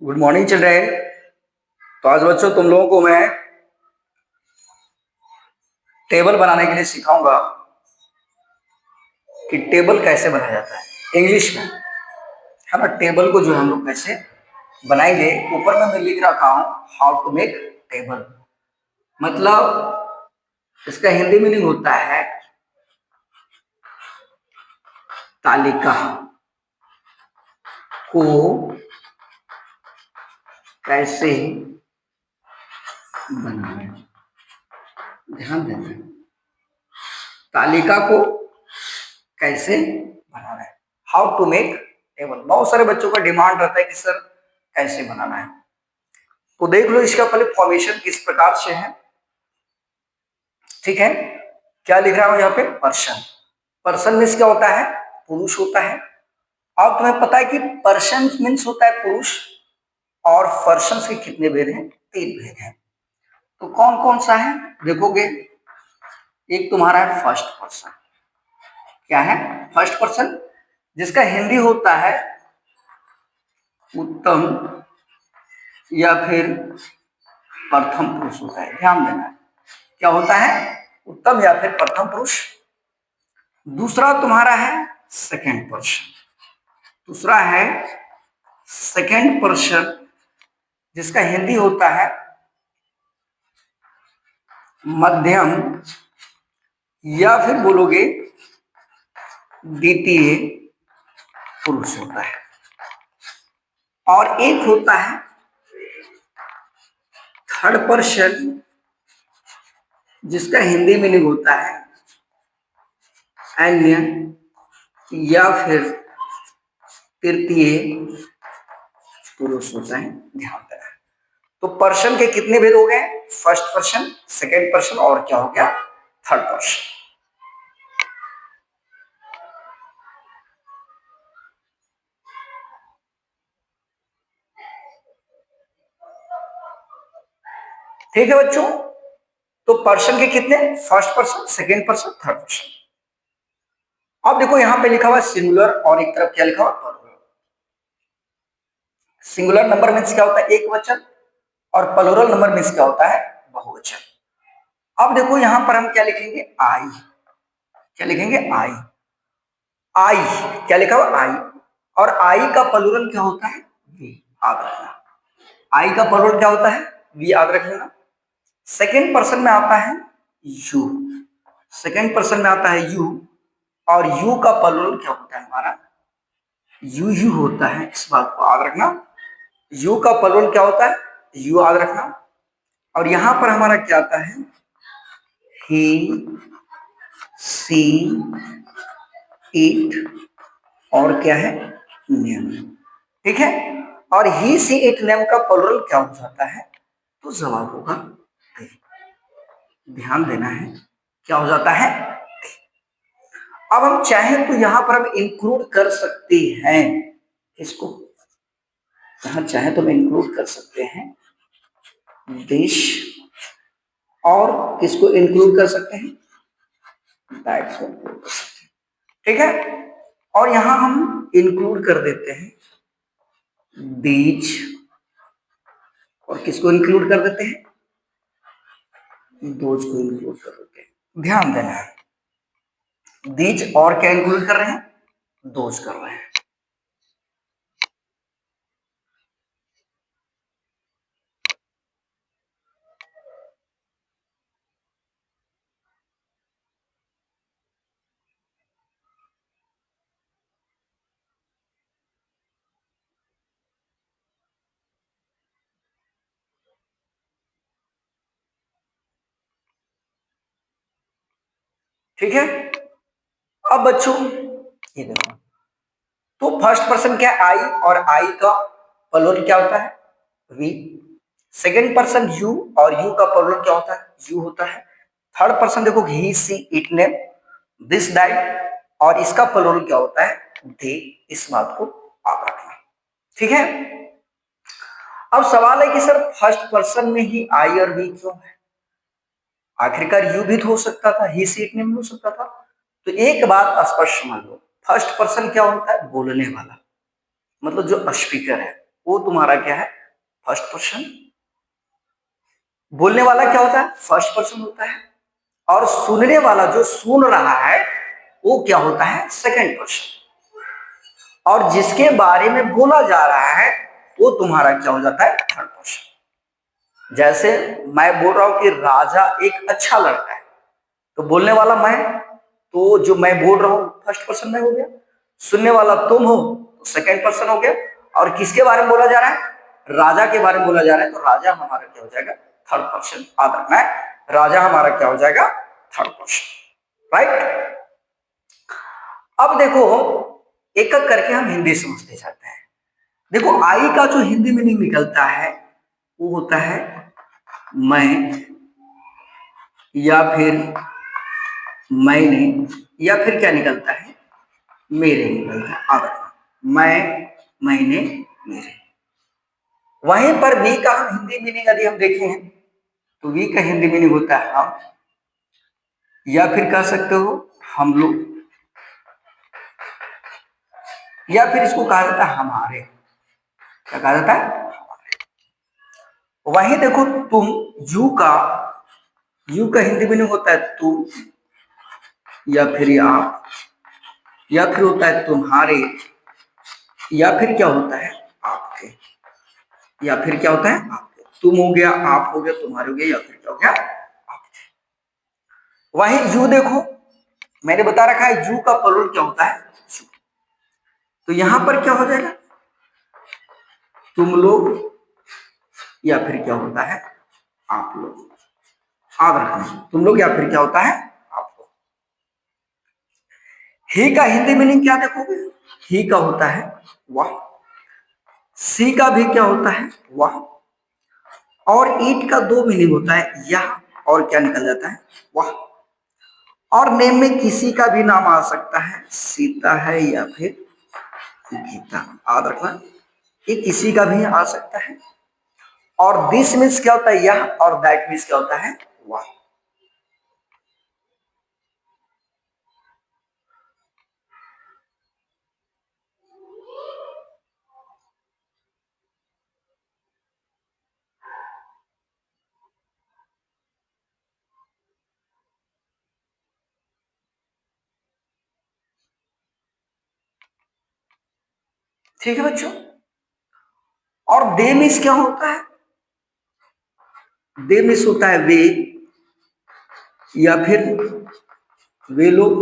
Good morning children. तो आज बच्चों तुम लोगों को मैं टेबल बनाने के लिए सिखाऊंगा कि टेबल कैसे बनाया जाता है इंग्लिश में, है ना। टेबल को जो है हम लोग कैसे बनाएंगे, ऊपर में मैं लिख रखा हूं हाउ टू मेक टेबल। मतलब इसका हिंदी मीनिंग होता है तालिका को कैसे बनाना है। ध्यान देना है, तालिका को कैसे बनाना है, हाउ टू मेक टेबल। बहुत सारे बच्चों का डिमांड रहता है कि सर कैसे बनाना है। तो देख लो इसका पहले फॉर्मेशन किस प्रकार से है। ठीक है, क्या लिख रहा हूं यहाँ पे, पर्सन। पर्सन मीन्स क्या होता है, पुरुष होता है। अब तुम्हें पता है कि पर्सन मीन्स होता है पुरुष, और पर्सन के कितने भेद हैं, 3 भेद हैं। तो कौन कौन सा है देखोगे, एक तुम्हारा है फर्स्ट पर्सन। क्या है फर्स्ट पर्सन, जिसका हिंदी होता है उत्तम या फिर प्रथम पुरुष होता है। ध्यान देना है, क्या होता है, उत्तम या फिर प्रथम पुरुष। दूसरा तुम्हारा है सेकंड पर्सन। दूसरा है सेकंड पर्सन, जिसका हिंदी होता है मध्यम या फिर बोलोगे द्वितीय पुरुष होता है। और एक होता है थर्ड पर्सन, जिसका हिंदी मीनिंग होता है अन्य या फिर तृतीय पुरुष होता है। ध्यान देना है। तो पर्सन के कितने भेद हो गए, फर्स्ट पर्सन, सेकंड पर्सन और क्या हो गया, थर्ड पर्सन। ठीक है बच्चों, तो पर्सन के कितने, first person, second person, third person. अब देखो यहां पे लिखा हुआ सिंगुलर और एक तरफ क्या लिखा हुआ प्लूरल। सिंगुलर नंबर मीन्स क्या होता है, एक वचन, और प्लूरल नंबर मीन्स क्या होता है, बहुवचन। अब देखो यहां पर हम क्या लिखेंगे, आई। क्या लिखेंगे, आई। आई क्या लिखा हुआ, आई। और आई का प्लूरल क्या होता है, वी। याद रखना, आई का प्लूरल क्या होता है, वी। याद रख लेना। सेकेंड पर्सन में आता है यू। सेकेंड पर्सन में आता है यू, और यू का प्लूरल क्या होता है हमारा, यू यू होता है। इस बात को याद रखना, यू का प्लूरल क्या होता है, यू। याद रखना। और यहां पर हमारा क्या आता है, ही, सी, इट, और क्या है, नेम। ठीक है, और ही, सी, इट, नेम का प्लूरल क्या हो जाता है, तो जवाब होगा they। ध्यान देना है, क्या हो जाता है। अब हम चाहें तो यहां पर हम इंक्लूड कर सकते हैं इसको, यहां चाहें तो हम इंक्लूड कर सकते हैं दिस, और किसको इंक्लूड कर सकते हैं, दैट को इंक्लूड कर सकते हैं। ठीक है, और यहां हम इंक्लूड कर देते हैं दीज, और किसको इंक्लूड कर देते हैं, दोज को इंक्लूड कर देते हैं। ध्यान देना है, दीज और क्या इंक्लूड कर रहे हैं, दोज कर रहे हैं। ठीक है, अब बच्चों ये देखो, तो फर्स्ट पर्सन क्या है, आई, और आई का प्लूरल क्या होता है, वी। सेकंड पर्सन यू, और यू का प्लूरल क्या होता है, यू होता है। थर्ड पर्सन देखो ही, she, it, name, this, that, और इसका प्लूरल क्या होता है, दे। इस बात को आप रखना। ठीक है, अब सवाल है कि सर फर्स्ट पर्सन में ही आई और वी क्यों है, आखिरकार यू भी तो हो सकता था, ही, सी, इट, नेम भी हो सकता था। तो एक बात स्पष्ट समझ लो, फर्स्ट पर्सन क्या होता है, बोलने वाला, मतलब जो स्पीकर है। वो तुम्हारा क्या है, फर्स्ट पर्सन। बोलने वाला क्या होता है, फर्स्ट पर्सन होता है। और सुनने वाला जो सुन रहा है वो क्या होता है, सेकंड पर्सन। और जिसके बारे में बोला जा रहा है वो तुम्हारा क्या हो जाता है, थर्ड पर्सन। जैसे मैं बोल रहा हूं कि राजा एक अच्छा लड़का है, तो बोलने वाला मैं, तो जो मैं बोल रहा हूं फर्स्ट पर्सन में हो गया। सुनने वाला तुम हो तो सेकंड पर्सन हो गया। और किसके बारे में बोला जा रहा है, राजा के बारे में बोला जा रहा है, तो राजा हमारा क्या हो जाएगा, थर्ड पर्सन। याद रखना है, राजा हमारा क्या हो जाएगा, थर्ड पर्सन। राइट। अब देखो एक एक करके हम हिंदी समझते जाते हैं। देखो आई का जो हिंदी मीनिंग निकलता है वो होता है मैं, या फिर मैंने, या फिर क्या निकलता है, मेरे निकलता है। अब मैं, मैंने, मेरे। वहीं पर वी का हम हिंदी मीनिंग यदि हम देखें तो वी का हिंदी मीनिंग होता है हम, या फिर कह सकते हो हम लोग, या फिर इसको कहा जाता है हमारे। क्या कहा जाता है, वहीं देखो तुम, यू का हिंदी मीनिंग होता है तुम, या फिर आप, या फिर होता है तुम्हारे, या फिर क्या होता है आपके, या फिर क्या होता है आपके। तुम हो गया, आप हो गया, तुम्हारे हो गया, या फिर क्या हो गया आपके। वहीं यू देखो, मैंने बता रखा है यू का प्लूरल क्या होता है, तो यहां पर क्या हो जाएगा, तुम लोग, या फिर क्या होता है आप लोग। याद रखना, तुम लोग या फिर क्या होता है आप लोग। ही का हिंदी मीनिंग क्या देखोगे, ही का होता है वह। सी का भी क्या होता है वह। और ईट का दो मीनिंग होता है यह, और क्या निकल जाता है वह। और नेम में किसी का भी नाम आ सकता है, सीता है या फिर गीता। याद रखना, ये किसी का भी आ सकता है। और दिस मीन्स क्या होता है यह, और दैट मीन्स क्या होता है वह। ठीक है बच्चों। और दे मीन्स क्या होता है, दे मीन्स होता है वे, या फिर वे लोग,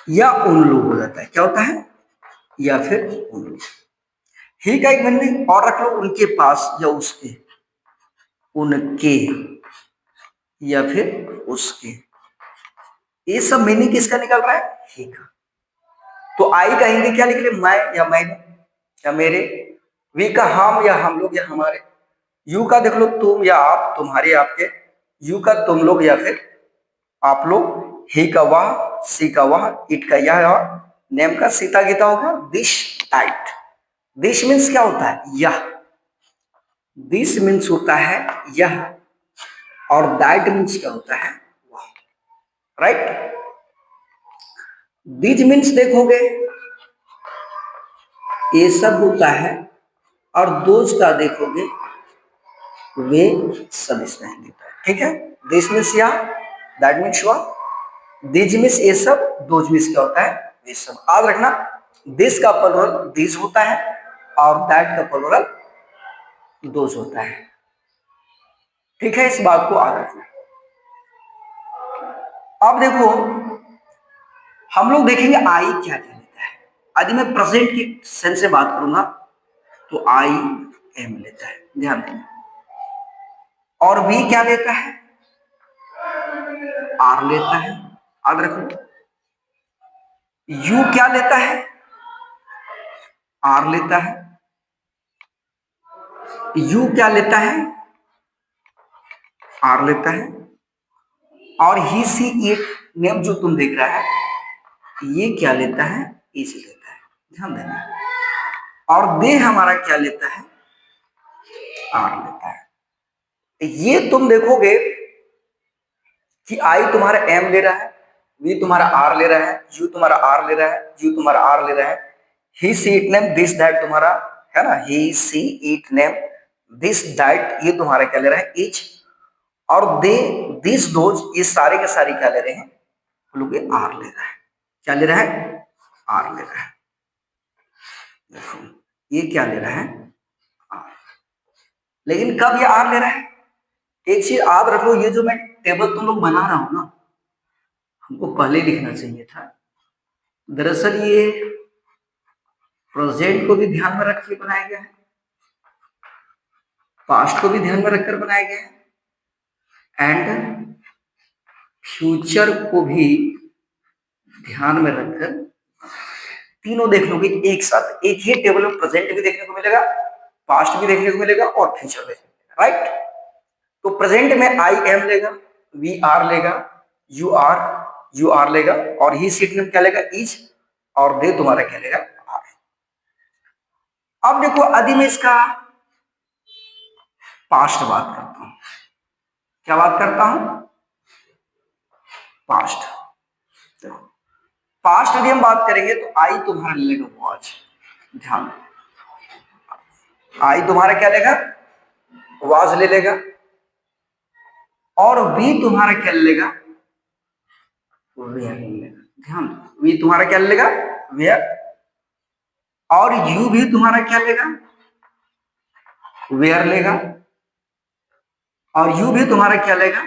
या उन लोग हो जाता है। क्या होता है, या फिर उन लोग। ही का एक मीनिंग और रख लो, उनके पास या उसके, उनके, या फिर उसके। ये सब मीनिंग किसका निकल रहा है, ही का। तो आई का हिंदी क्या निकले, मैं या मैंने या मेरे। वी का हम या हम लोग या हमारे। यू का देख लो तुम या आप, तुम्हारे आपके। यू का तुम लोग या फिर आप लोग। ही का वह, सी का वह, इट का यह, और नेम का सीता गीता हो गया। दिस टाइट, दिस मीन्स क्या होता है यह, दिस मीन्स होता है यह, और दैट मीन्स क्या होता है वह। राइट। दिस मीन्स देखोगे ये सब होता है, और दोज का देखोगे वे सब इसमें देता है। ठीक है, दिस मीन्स या, दैट मीन्स वह, दिज मीन्स ये सब, दोज मीन्स क्या होता है वे सब। याद रखना, दिस का प्लुरल दिस होता है, और दैट का प्लुरल दोज होता है। ठीक है, इस बात को याद रखना। अब देखो हम लोग देखेंगे आई क्या क्या लेता है। यदि मैं प्रेजेंट की सेंस से बात करूंगा तो आई एम लेता है, ध्यान देना। और वी क्या लेता है, आर लेता है। याद रखो, यू क्या लेता है, आर लेता है। यू क्या लेता है, आर लेता है। और ही सी इट नेम जो तुम देख रहा है ये क्या लेता है, इसी लेता है, ध्यान देना। और दे हमारा क्या लेता है, आर लेता है। ये तुम देखोगे कि आई तुम्हारा एम ले रहा है, वी तुम्हारा आर ले रहा है, यू तुम्हारा आर ले रहा है, यू तुम्हारा आर ले रहा है, he she it name this that तुम्हारा है ना, he she it name this that ये तुम्हारा क्या ले रहा है, इच, और दे दिस दोज ये सारे के सारे क्या ले रहे हैं, लोग आर ले रहा है, क्या ले रहा है, आर ले रहा है। देखो ये क्या ले रहा है, आर। लेकिन कब ये आर ले रहा है, एक चीज याद रखो, ये जो मैं टेबल तुम लोग बना रहा हूं ना, हमको पहले लिखना चाहिए था। दरअसल ये प्रेजेंट को भी ध्यान में रख के बनाया गया है, पास्ट को भी ध्यान में रखकर बनाया गया है, एंड फ्यूचर को भी ध्यान में रखकर, तीनों देख लोगे एक साथ, एक ही टेबल में प्रेजेंट भी देखने को मिलेगा, पास्ट भी देखने को मिलेगा और फ्यूचर भी, राइट। तो प्रेजेंट में आई एम लेगा, वी आर लेगा, यू आर लेगा, और ही सीट में क्या लेगा, इज, और दे तुम्हारा क्या लेगा, आर। अब देखो यदि मैं इसका पास्ट बात करता हूं, क्या बात करता हूं, पास्ट। देखो पास्ट यदि हम बात करेंगे तो आई तुम्हारा लेगा वॉच, ध्यान, आई तुम्हारा क्या लेगा, वाज ले लेगा, और वी तुम्हारा क्या लेगा, वेयर ले लेगा, ध्यान, वी तुम्हारा क्या लेगा, वेयर, और यू भी तुम्हारा क्या लेगा, वेयर लेगा, और यू भी तुम्हारा क्या लेगा,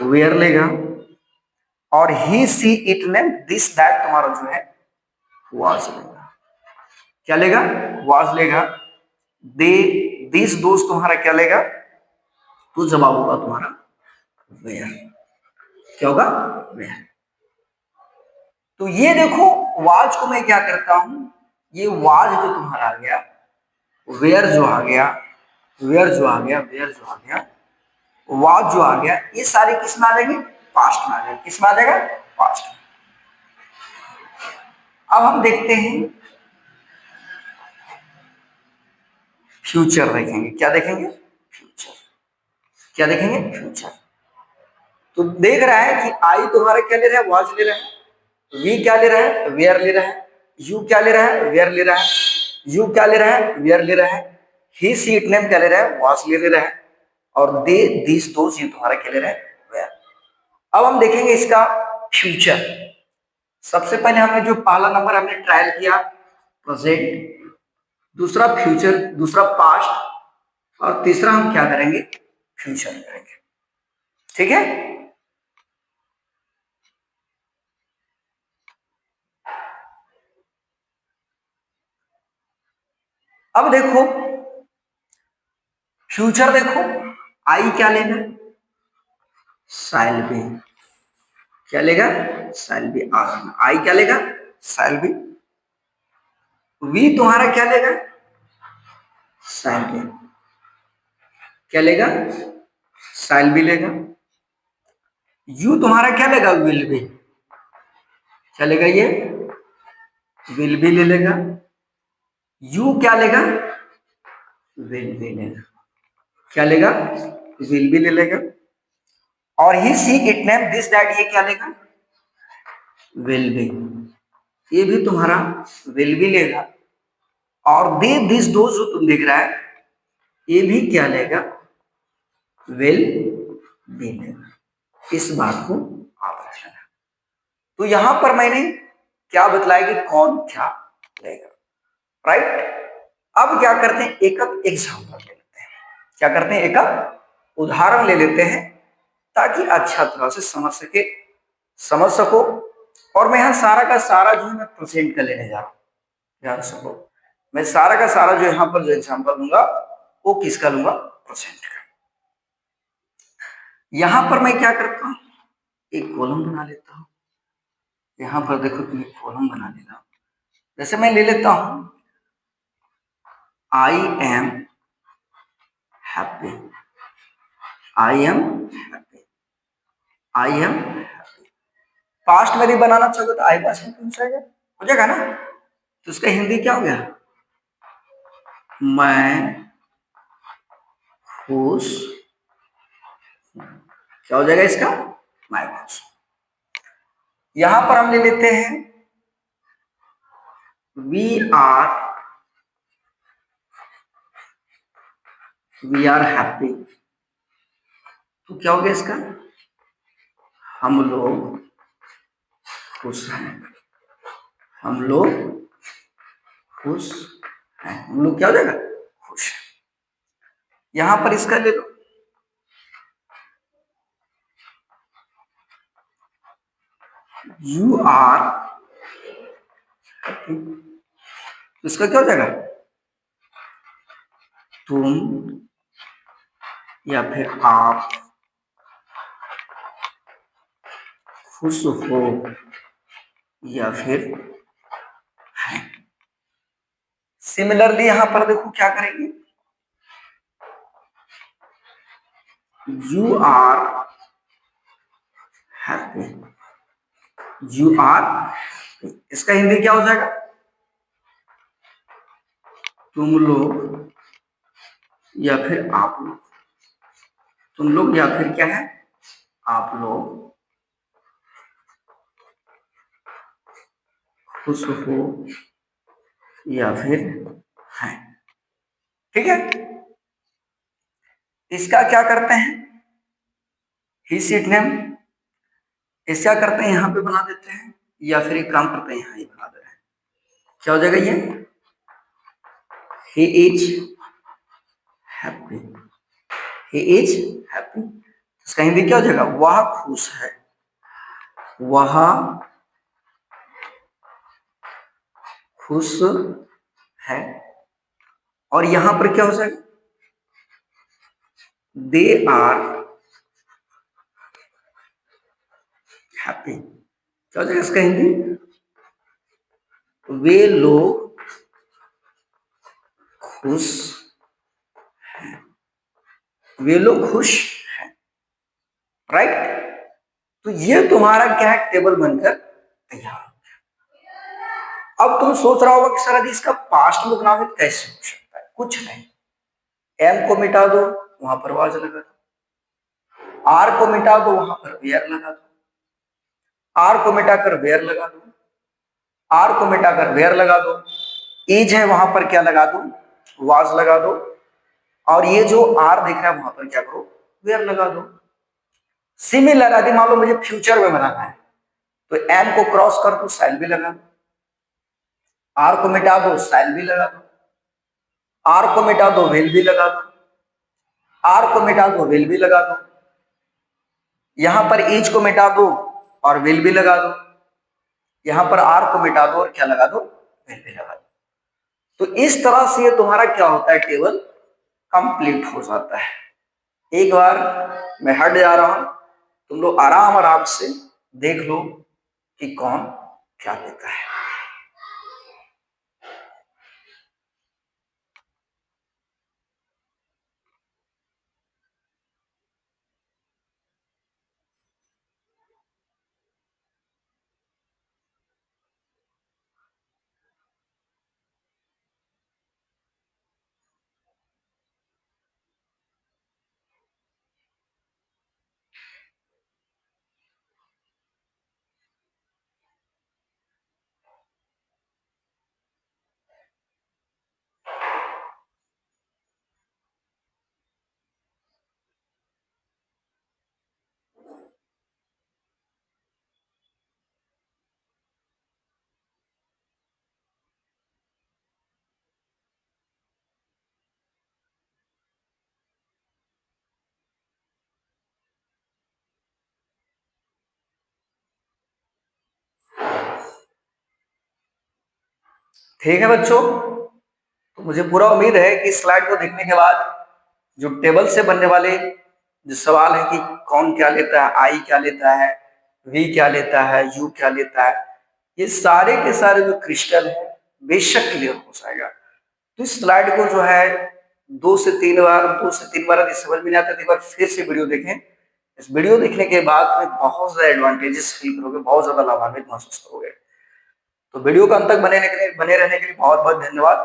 वेयर लेगा, और ही सी इट ने दिस दैट तुम्हारा जो है वाज लेगा, क्या लेगा, वाज लेगा, दे दिस दोस्त तुम्हारा क्या लेगा, तो जवाब होगा तुम्हारा वेयर, क्या होगा, वेयर। तो ये देखो वाज को मैं क्या करता हूं, ये वाज जो तुम्हारा आ गया, वेयर जो आ गया, वेयर जो आ गया, वेयर जो आ गया, वाज जो आ गया, ये सारे किस में आ जाएंगे, पास्ट में आ जाएंगे, किस में आ जाएगा, पास्ट में। अब हम देखते हैं फ्यूचर, देखेंगे क्या देखेंगे, फ्यूचर, क्या देखेंगे, फ्यूचर। तो देख रहा है कि आई तुम्हारा क्या ले रहा है, वाज ले रहा है, वी क्या ले रहा है, वेयर ले रहा है, यू क्या ले रहा है, वेयर ले रहा है, यू क्या ले रहा है, वेयर ले रहा है, ही सी इट नेम क्या ले रहा है, वाज ले रहा है, और दे दिस दोस ये तुम्हारा क्या ले रहा है, वेयर। अब हम देखेंगे इसका फ्यूचर। सबसे पहले हमने जो पहला नंबर हमने ट्रायल किया प्रेजेंट, दूसरा फ्यूचर, दूसरा पास्ट, और तीसरा हम क्या करेंगे, फ्यूचर करेंगे, ठीक है। अब देखो फ्यूचर, देखो आई क्या लेगा, साइल बी, क्या लेगा, साइल बी, आई क्या लेगा, साइल बी, वी तुम्हारा क्या लेगा, साइल बी, क्या लेगा, साइल बी लेगा, यू तुम्हारा क्या लेगा, विल बी, क्या लेगा, ये विल बी ले लेगा, यू क्या लेगा, विल बी लेगा, क्या लेगा, विल बी ले लेगा, और he she it name this that ये क्या लेगा, विल बी, ये भी तुम्हारा विल बी लेगा, और दे दिस दो जो तुम देख रहा है ये भी क्या लेगा, विल बी लेगा। इस बात को आप रखना। तो यहां पर मैंने क्या बतलाया कि कौन क्या लेगा, राइट। अब क्या करते हैं, एक एग्जाम्पल ले लेते हैं, क्या करते हैं, एक उदाहरण ले लेते हैं ताकि अच्छा तरह से समझ सको। और मैं यहाँ सारा का सारा जो है मैं प्रेजेंट का लेने जा रहा हूँ, ध्यान सको, मैं सारा का सारा जो यहाँ पर जो एग्जाम्पल दूंगा वो किसका लूंगा, प्रेजेंट का। यहां पर मैं क्या करता हूं, एक कॉलम बना लेता हूं, यहां पर देखो तुम एक कॉलम बना लेना, जैसे मैं ले लेता हूं I am happy, I am happy, I am happy. Past में भी बनाना चाहोगे तो आई वाज हैप्पी हो जाएगा ना, तो उसका हिंदी क्या हो गया, मैं खुश, क्या हो जाएगा इसका, मैं खुश। यहां पर हम ले लेते हैं वी आर हैप्पी। तो क्या हो गया इसका, हम लोग खुश हैं, हम लोग खुश हैं, हम लोग क्या हो जाएगा, खुश हैं। यहां पर इसका ले लो, यू आर हैप्पी, तो इसका क्या हो जाएगा, तुम या फिर आप खुश हो या फिर हैं। सिमिलरली यहां पर देखो क्या करेंगे, you are happy, you are, इसका हिंदी क्या हो जाएगा, तुम लोग या फिर आप लोग, तुम लोग या फिर क्या है, आप लोग खुश हो या फिर हैं। ठीक है, इसका क्या करते हैं, ही सीट नेम, इसका करते हैं यहां पे बना देते हैं, या फिर एक काम करते हैं यहां ही बना दे रहे हैं, क्या हो जाएगा ये, he is happy, he is happy, इसका हिंदी क्या हो जाएगा, वह खुश है, वह खुश है। और यहां पर क्या हो जाएगा, दे आर हैप्पी, क्या हो जाएगा इसका हिंदी, वे लोग खुश हैं, वे लोग खुश हैं, राइट। तो ये तुम्हारा क्या है, टेबल बनकर तैयार। अब तुम सोच रहा होगा कि सर यदि इसका पास्ट में बनाओगे तो कैसे हो सकता है, कुछ नहीं, एम को मिटा दो, वहां पर वाज लगा दो, आर को मिटा दो, वहां पर वेयर लगा दो, आर को मिटाकर वेयर लगा दो, आर को मिटाकर वेयर लगा दो, इज है वहां पर क्या लगा दो, वाज लगा दो, और ये जो आर दिख रहा है वहां पर क्या करो, वेयर लगा दो। सिमिलर यदि मान लो मुझे फ्यूचर में बनाना है तो एम को क्रॉस कर दो, साइल भी लगा दो, आर को मिटा दो, साइल भी लगा दो, आर को मिटा दो, वेल भी लगा दो, आर को मिटा दो, वेल भी लगा दो, यहां पर इज को मिटा दो और वेल भी लगा दो, यहां पर आर को मिटा दो और क्या लगा दो, वेल भी लगा दो। तो इस तरह से ये तुम्हारा क्या होता है, टेबल कंप्लीट हो जाता है। एक बार मैं हट जा रहा हूं, तुम लोग आराम आराम से देख लो कि कौन क्या देता है। ठीक है बच्चों, तो मुझे पूरा उम्मीद है कि स्लाइड को देखने के बाद जो टेबल से बनने वाले जो सवाल है कि कौन क्या लेता है, आई क्या लेता है, वी क्या लेता है, यू क्या लेता है, ये सारे के सारे जो क्रिस्टल है बेशक क्लियर हो जाएगा। तो इस स्लाइड को जो है 2 से 3 बार यदि समझ में नहीं आता तो एक बार फिर से वीडियो देखें। इस वीडियो देखने के बाद में बहुत ज्यादा एडवांटेजेस फील करोगे, बहुत ज्यादा लाभान्वित महसूस करोगे। तो वीडियो को अंत तक बने रहने के लिए बहुत बहुत धन्यवाद।